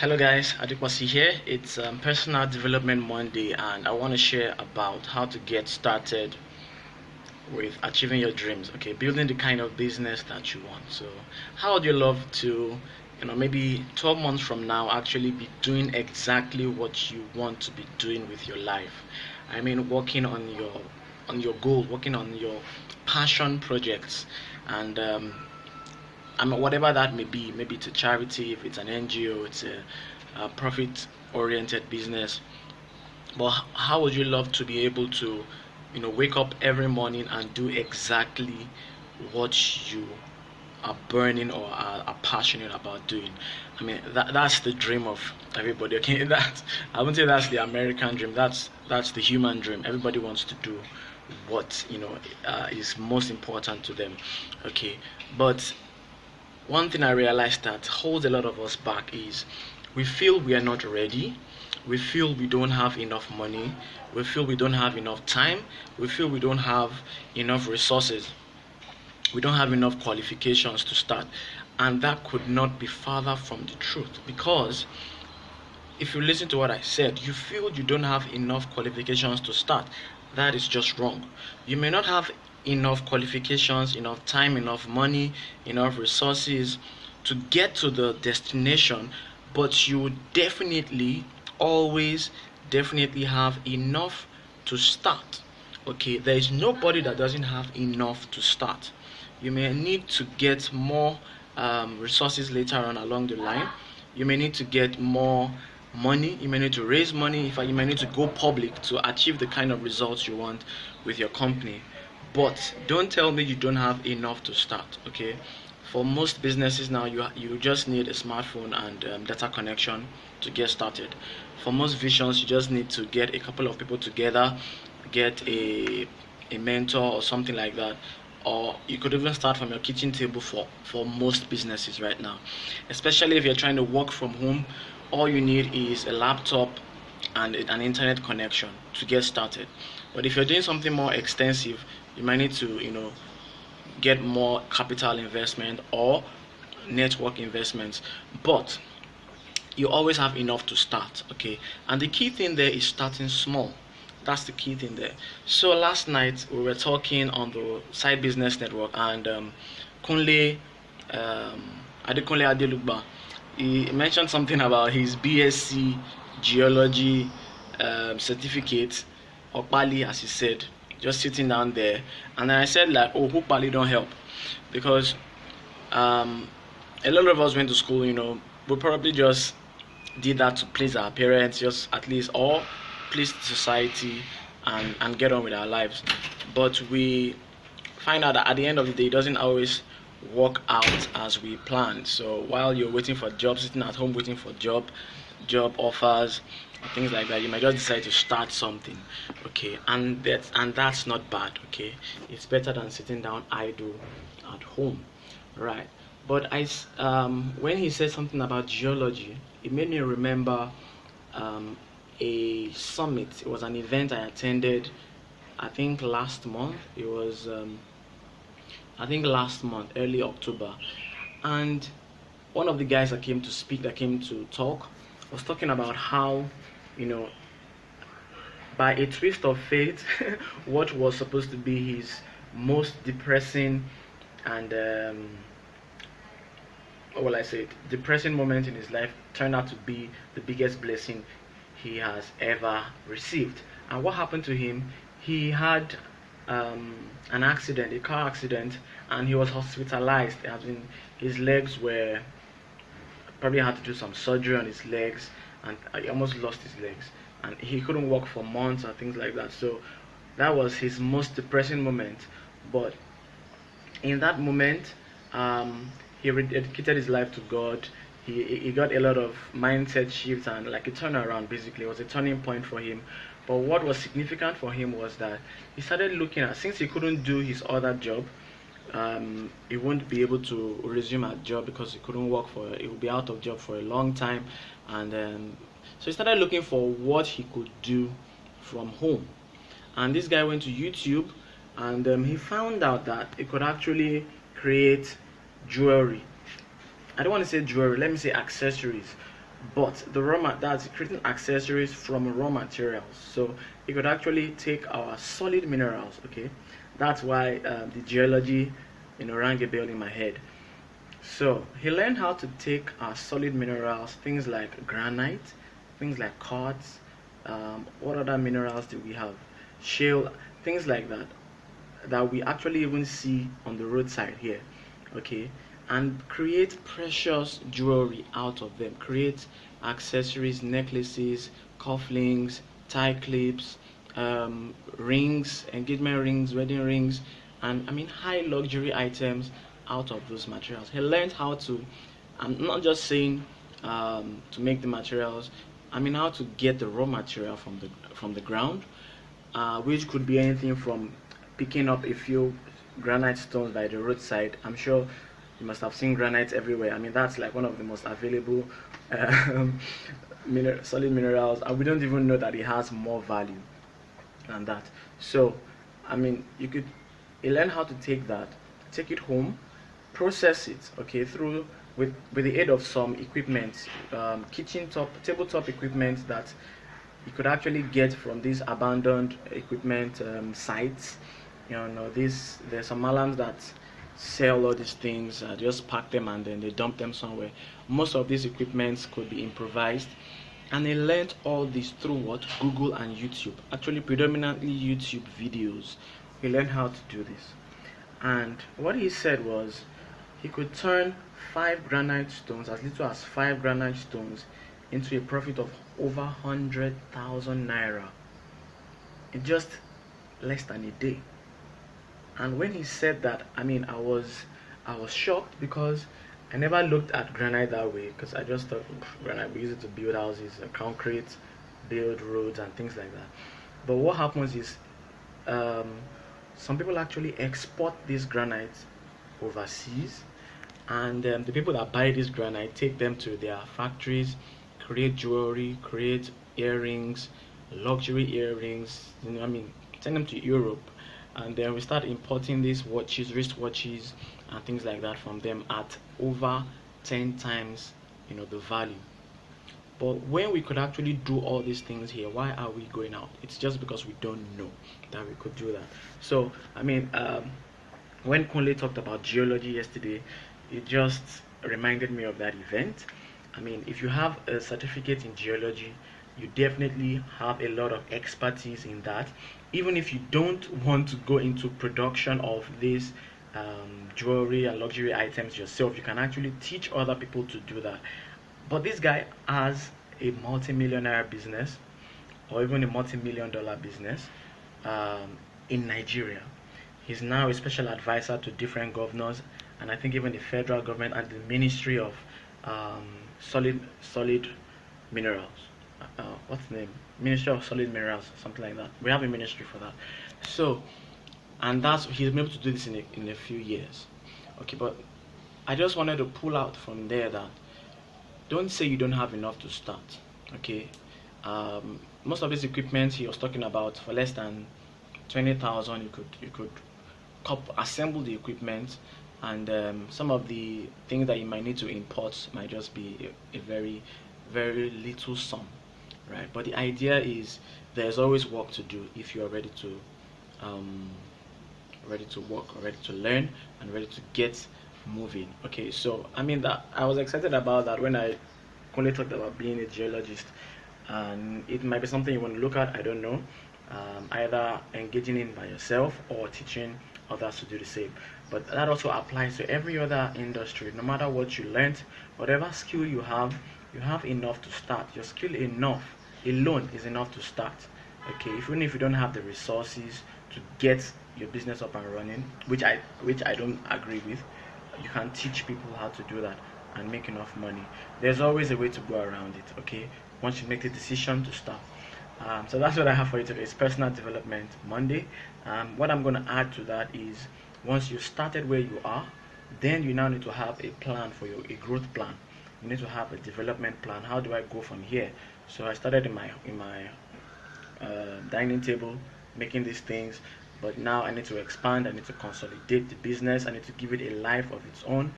Hello guys, Adekwasi here. It's Personal Development Monday, and I want to share about how to get started with achieving your dreams. Okay, building the kind of business that you want. So, how would you love to, maybe 12 months from now, actually be doing exactly what you want to be doing with your life? I mean, working on your goal, working on your passion projects, and whatever that may be. Maybe it's a charity, if it's an NGO, it's a profit-oriented business. But how would you love to be able to, wake up every morning and do exactly what you are burning or are passionate about doing? I mean, that's the dream of everybody. Okay, that I wouldn't say that's the American dream. That's the human dream. Everybody wants to do what is most important to them. Okay, but one thing I realized that holds a lot of us back is we feel we are not ready. We feel we don't have enough money. We feel we don't have enough time. We feel we don't have enough resources. We don't have enough qualifications to start. And that could not be farther from the truth, because if you listen to what I said, you feel you don't have enough qualifications to start. That is just wrong. You may not have enough qualifications, enough time, enough money, enough resources to get to the destination, but you definitely always definitely have enough to start. Okay, there is nobody that doesn't have enough to start. You may need to get more resources later on along the line. You may need to get more money. You may need to raise money. In fact, you may need to go public to achieve the kind of results you want with your company. But don't tell me you don't have enough to start. Okay, for most businesses now, you just need a smartphone and data connection to get started. For most visions, you just need to get a couple of people together, get a mentor or something like that. Or you could even start from your kitchen table for most businesses right now. Especially if you're trying to work from home, all you need is a laptop and an internet connection to get started. But if you're doing something more extensive, you might need to get more capital investment or network investments. But you always have enough to start. Okay, and the key thing there is starting small. That's the key thing there. So last night we were talking on the Side Business Network, and Kunle Adekunle Adelugba, he mentioned something about his BSc geology certificate, or Pali as he said, just sitting down there. And then I said, like, oh, who Pali don't help, because a lot of us went to school, we probably just did that to please our parents, just at least, or please society, and get on with our lives. But we find out that at the end of the day, it doesn't always work out as we planned. So while you're waiting for jobs, sitting at home waiting for job offers, things like that, you might just decide to start something. Okay, and that's not bad. Okay, it's better than sitting down idle at home, right? But when he said something about geology, it made me remember a summit. It was an event I attended, I think last month. It was I think last month, early October. And one of the guys that came to speak, that came to talk, was talking about how, you know, by a twist of fate, what was supposed to be his most depressing and what will I say, depressing moment in his life turned out to be the biggest blessing he has ever received. And what happened to him? He had an accident, a car accident, and he was hospitalized. As in, his legs were, probably had to do some surgery on his legs, and he almost lost his legs, and he couldn't walk for months and things like that. So that was his most depressing moment. But in that moment, he rededicated his life to God. He got a lot of mindset shifts and like a turnaround. Basically, it was a turning point for him. But what was significant for him was that he started looking at, since he couldn't do his other job, he won't be able to resume a job because he couldn't work for, he would be out of job for a long time. And so he started looking for what he could do from home. And this guy went to YouTube, and he found out that he could actually create jewelry. I don't want to say jewelry, let me say accessories. but that's creating accessories from raw materials. So it could actually take our solid minerals. Okay, that's why the geology, rang a bell in my head. So he learned how to take our solid minerals, things like granite, things like quartz. What other minerals do we have? Shale, things like that, that we actually even see on the roadside here. Okay, and create precious jewelry out of them. Create accessories, necklaces, cufflinks, tie clips, rings, engagement rings, wedding rings, and I mean high luxury items out of those materials. He learned how to, I'm not just saying to make the materials, I mean how to get the raw material from the ground, which could be anything from picking up a few granite stones by the roadside. I'm sure you must have seen granite everywhere. I mean, that's like one of the most available um, solid minerals, and we don't even know that it has more value than that. So, I mean, you learn how to take that, take it home, process it, okay, through with the aid of some equipment, kitchen top, tabletop equipment that you could actually get from these abandoned equipment sites. There's some malams that sell all these things, just pack them and then they dump them somewhere. Most of these equipments could be improvised, and they learned all this through what? Google and YouTube. Actually, predominantly YouTube videos. He learned how to do this, and what he said was he could turn five granite stones, as little as five granite stones, into a profit of over 100,000 naira in just less than a day. And when he said that, I mean, I was shocked because I never looked at granite that way, because I just thought granite, we use it to build houses and concrete, build roads and things like that. But what happens is um, some people actually export this granite overseas, and the people that buy this granite take them to their factories, create jewelry, create earrings, luxury earrings. I mean, send them to Europe, and then we start importing these watches, wristwatches, and things like that from them at over 10 times, the value. But when we could actually do all these things here, why are we going out? It's just because we don't know that we could do that. So, I mean, when Kunle talked about geology yesterday, it just reminded me of that event. I mean, if you have a certificate in geology, you definitely have a lot of expertise in that. Even if you don't want to go into production of these jewelry and luxury items yourself, you can actually teach other people to do that. But this guy has a multi-millionaire business, or even a multi-million dollar business in Nigeria. He's now a special advisor to different governors, and I think even the federal government and the Ministry of Solid Minerals. What's the name? Ministry of Solid Minerals, something like that. We have a ministry for that. So, and he's been able to do this in a few years. Okay, but I just wanted to pull out from there that don't say you don't have enough to start. Okay, most of this equipment he was talking about, for less than 20,000, you could assemble the equipment, and some of the things that you might need to import might just be a very very little sum, right? But the idea is there's always work to do if you are um, ready to work, ready to learn, and ready to get moving. Okay, so I mean that I was excited about that when I only talked about being a geologist, and it might be something you want to look at. I don't know, either engaging in by yourself or teaching others to do the same. But that also applies to every other industry. No matter what you learned, whatever skill you have enough to start. Your skill enough alone is enough to start. Okay, even if you don't have the resources to get your business up and running, which I don't agree with, you can teach people how to do that and make enough money. There's always a way to go around it. Okay, once you make the decision to start. So that's what I have for you today. It's Personal Development Monday. What I'm going to add to that is, once you started where you are, then you now need to have a plan for a growth plan. You need to have a development plan. How do I go from here? So I started in my dining table, making these things, but now I need to expand. I need to consolidate the business. I need to give it a life of its own.